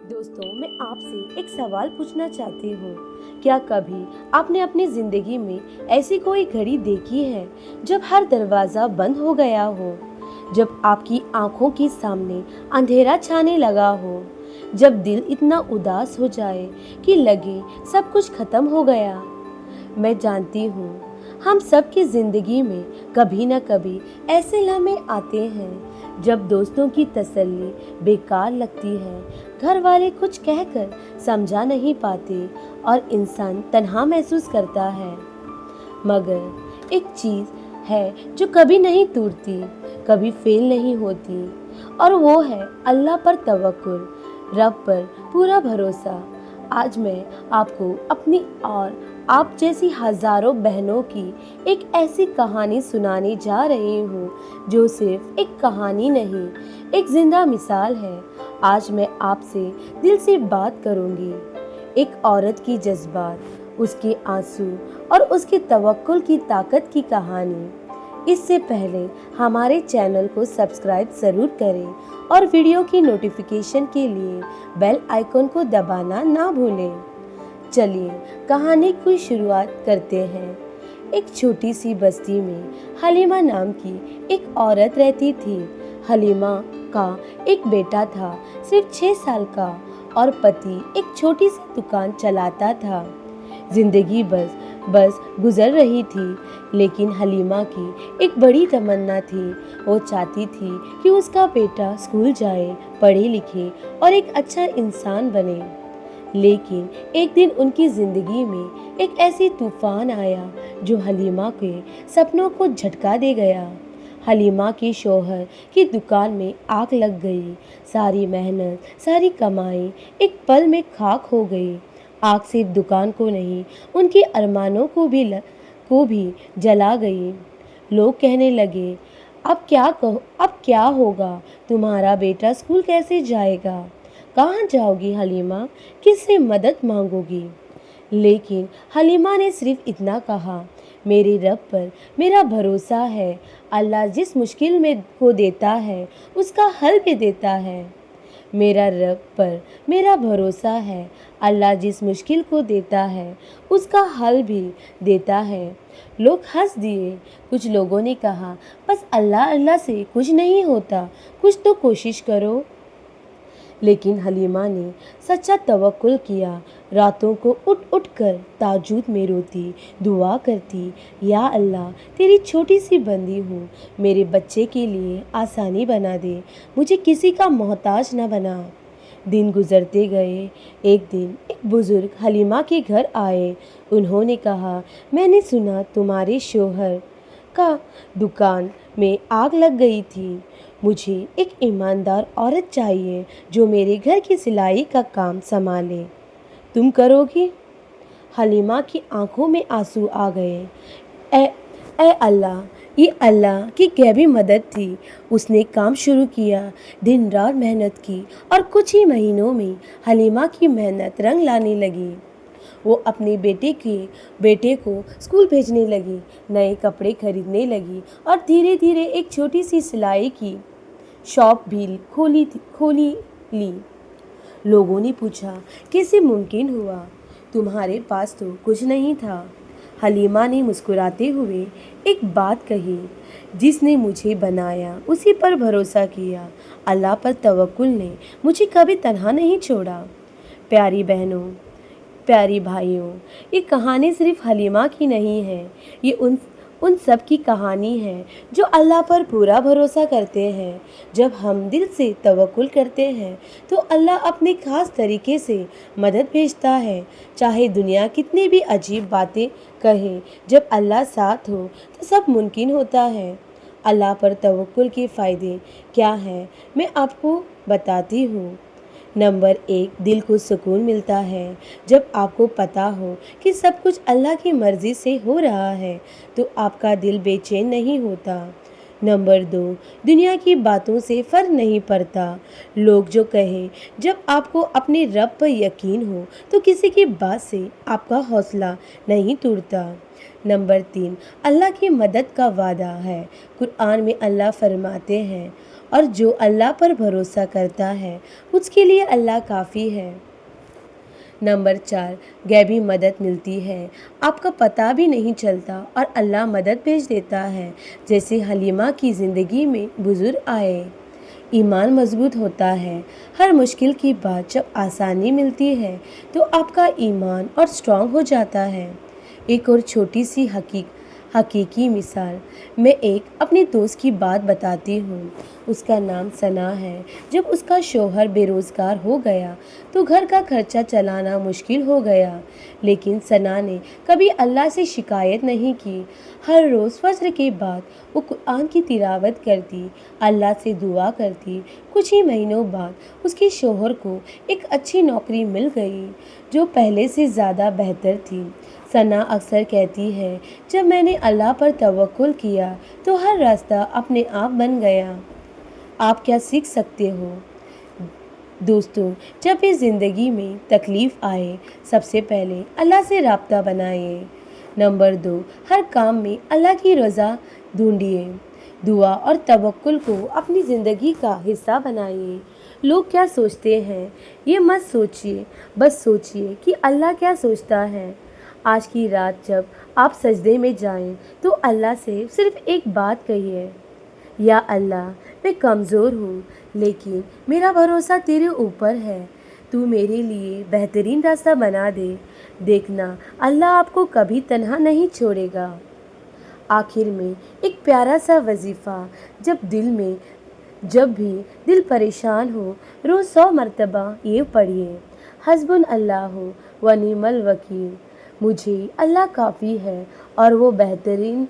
दोस्तों, मैं आपसे एक सवाल पूछना चाहती हूँ। क्या कभी आपने अपनी जिंदगी में ऐसी कोई घड़ी देखी है जब हर दरवाजा बंद हो गया हो, जब आपकी आंखों के सामने अंधेरा छाने लगा हो, जब दिल इतना उदास हो जाए कि लगे सब कुछ खत्म हो गया? मैं जानती हूँ हम सबकी जिंदगी में कभी न कभी ऐसे लम्हे आते हैं जब दोस्तों की तसल्ली बेकार लगती है, घर वाले कुछ कहकर समझा नहीं पाते और इंसान तन्हा महसूस करता है। मगर एक चीज़ है जो कभी नहीं टूटती, कभी फेल नहीं होती, और वो है अल्लाह पर तवक्कुल, रब पर पूरा भरोसा। आज मैं आपको अपनी और आप जैसी हजारों बहनों की एक ऐसी कहानी सुनाने जा रही हूँ जो सिर्फ एक कहानी नहीं, एक जिंदा मिसाल है। आज मैं आपसे दिल से बात करूँगी, एक औरत की जज्बात, उसके आंसू और उसके तवक्कुल की ताकत की कहानी। इससे पहले हमारे चैनल को सब्सक्राइब ज़रूर करें और वीडियो की नोटिफिकेशन के लिए बेल आइकन को दबाना ना भूलें। चलिए कहानी की शुरुआत करते हैं। एक छोटी सी बस्ती में हलीमा नाम की एक औरत रहती थी। हलीमा का एक बेटा था, सिर्फ 6 साल का, और पति एक छोटी सी दुकान चलाता था। जिंदगी बस गुजर रही थी, लेकिन हलीमा की एक बड़ी तमन्ना थी। वो चाहती थी कि उसका बेटा स्कूल जाए, पढ़े लिखे और एक अच्छा इंसान बने। लेकिन एक दिन उनकी जिंदगी में एक ऐसी तूफान आया जो हलीमा के सपनों को झटका दे गया। हलीमा के शौहर की दुकान में आग लग गई। सारी मेहनत, सारी कमाई एक पल में खाक हो गई। आग सिर्फ दुकान को नहीं, उनके अरमानों को भी जला गई। लोग कहने लगे, अब क्या होगा? तुम्हारा बेटा स्कूल कैसे जाएगा? कहाँ जाओगी हलीमा? किससे मदद मांगोगी? लेकिन हलीमा ने सिर्फ इतना कहा, मेरे रब पर मेरा भरोसा है। अल्लाह जिस मुश्किल में को देता है उसका हल भी देता है। मेरा रब पर मेरा भरोसा है, अल्लाह जिस मुश्किल को देता है उसका हल भी देता है। लोग हंस दिए। कुछ लोगों ने कहा, बस अल्लाह अल्लाह से कुछ नहीं होता, कुछ तो कोशिश करो। लेकिन हलीमा ने सच्चा तवक्कुल किया। रातों को उठ उठ कर ताजुद में रोती, दुआ करती, या अल्लाह तेरी छोटी सी बंदी हूँ, मेरे बच्चे के लिए आसानी बना दे, मुझे किसी का मोहताज न बना। दिन गुजरते गए। एक दिन एक बुजुर्ग हलीमा के घर आए। उन्होंने कहा, मैंने सुना तुम्हारे शौहर का दुकान में आग लग गई थी। मुझे एक ईमानदार औरत चाहिए जो मेरे घर की सिलाई का काम संभाले। तुम करोगी? हलीमा की आंखों में आंसू आ गए। ए, ए अल्लाह, ये अल्लाह की गैबी मदद थी। उसने काम शुरू किया, दिन रात मेहनत की, और कुछ ही महीनों में हलीमा की मेहनत रंग लाने लगी। वो अपने बेटे को स्कूल भेजने लगी, नए कपड़े खरीदने लगी और धीरे धीरे एक छोटी सी सिलाई की शॉप भी खोली ली। लोगों ने पूछा, कैसे मुमकिन हुआ? तुम्हारे पास तो कुछ नहीं था। हलीमा ने मुस्कुराते हुए एक बात कही, जिसने मुझे बनाया उसी पर भरोसा किया। अल्लाह पर तवक्कुल ने मुझे कभी तन्हा नहीं छोड़ा। प्यारी बहनों, प्यारी भाइयों, ये कहानी सिर्फ हलीमा की नहीं है, ये उन सब की कहानी है जो अल्लाह पर पूरा भरोसा करते हैं। जब हम दिल से तवक्कुल करते हैं तो अल्लाह अपने खास तरीके से मदद भेजता है। चाहे दुनिया कितनी भी अजीब बातें कहे, जब अल्लाह साथ हो तो सब मुमकिन होता है। अल्लाह पर तवक्कुल के फ़ायदे क्या हैं, मैं आपको बताती हूँ। नंबर 1, दिल को सुकून मिलता है। जब आपको पता हो कि सब कुछ अल्लाह की मर्ज़ी से हो रहा है तो आपका दिल बेचैन नहीं होता। नंबर 2, दुनिया की बातों से फ़र्क नहीं पड़ता, लोग जो कहें। जब आपको अपने रब पर यकीन हो तो किसी की बात से आपका हौसला नहीं टूटता। नंबर 3, अल्लाह की मदद का वादा है। कुरान में अल्लाह फरमाते हैं, اور جو اللہ پر بھروسہ کرتا ہے اس کے لیے اللہ کافی ہے۔ نمبر 4، غیبی مدد ملتی ہے، آپ کا پتہ بھی نہیں چلتا اور اللہ مدد بھیج دیتا ہے، جیسے حلیمہ کی زندگی میں بزرگ آئے۔ ایمان مضبوط ہوتا ہے، ہر مشکل کی بعد جب آسانی ملتی ہے تو آپ کا ایمان اور اسٹرانگ ہو جاتا ہے۔ ایک اور چھوٹی سی حقیقی مثال میں ایک اپنی دوست کی بات بتاتی ہوں۔ اس کا نام ثنا ہے۔ جب اس کا شوہر بے روزگار ہو گیا تو گھر کا خرچہ چلانا مشکل ہو گیا، لیکن ثنا نے کبھی اللہ سے شکایت نہیں کی۔ ہر روز فجر کے بعد وہ قرآن کی تلاوت کرتی، اللہ سے دعا کرتی۔ کچھ ہی مہینوں بعد اس کے شوہر کو ایک اچھی نوکری مل گئی جو پہلے سے زیادہ بہتر تھی۔ ثنا اکثر کہتی ہے، جب میں نے اللہ پر توکل کیا تو ہر راستہ اپنے آپ بن گیا۔ آپ کیا سیکھ سکتے ہو؟ دوستوں، جب بھی زندگی میں تکلیف آئے، سب سے پہلے اللہ سے رابطہ بنائیں۔ نمبر 2، ہر کام میں اللہ کی رضا ڈھونڈیے۔ دعا اور توکل کو اپنی زندگی کا حصہ بنائیے۔ لوگ کیا سوچتے ہیں یہ مت سوچیے، بس سوچیے کہ اللہ کیا سوچتا ہے۔ آج کی رات جب آپ سجدے میں جائیں تو اللہ سے صرف ایک بات کہیے، یا اللہ، میں کمزور ہوں لیکن میرا بھروسہ تیرے اوپر ہے، تو میرے لیے بہترین راستہ بنا دے۔ دیکھنا، اللہ آپ کو کبھی تنہا نہیں چھوڑے گا۔ آخر میں ایک پیارا سا وظیفہ، جب بھی دل پریشان ہو روز 100 مرتبہ یہ پڑھیے، حسبنا اللہ و نعم الوکیل، مجھے اللہ کافی ہے اور وہ بہترین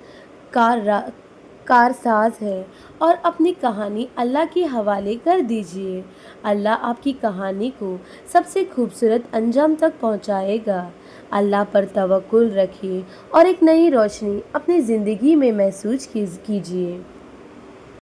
کارساز ہے۔ اور اپنی کہانی اللہ کے حوالے کر دیجیے، اللہ آپ کی کہانی کو سب سے خوبصورت انجام تک پہنچائے گا۔ اللہ پر توکل رکھیے اور ایک نئی روشنی اپنی زندگی میں محسوس کیجیے۔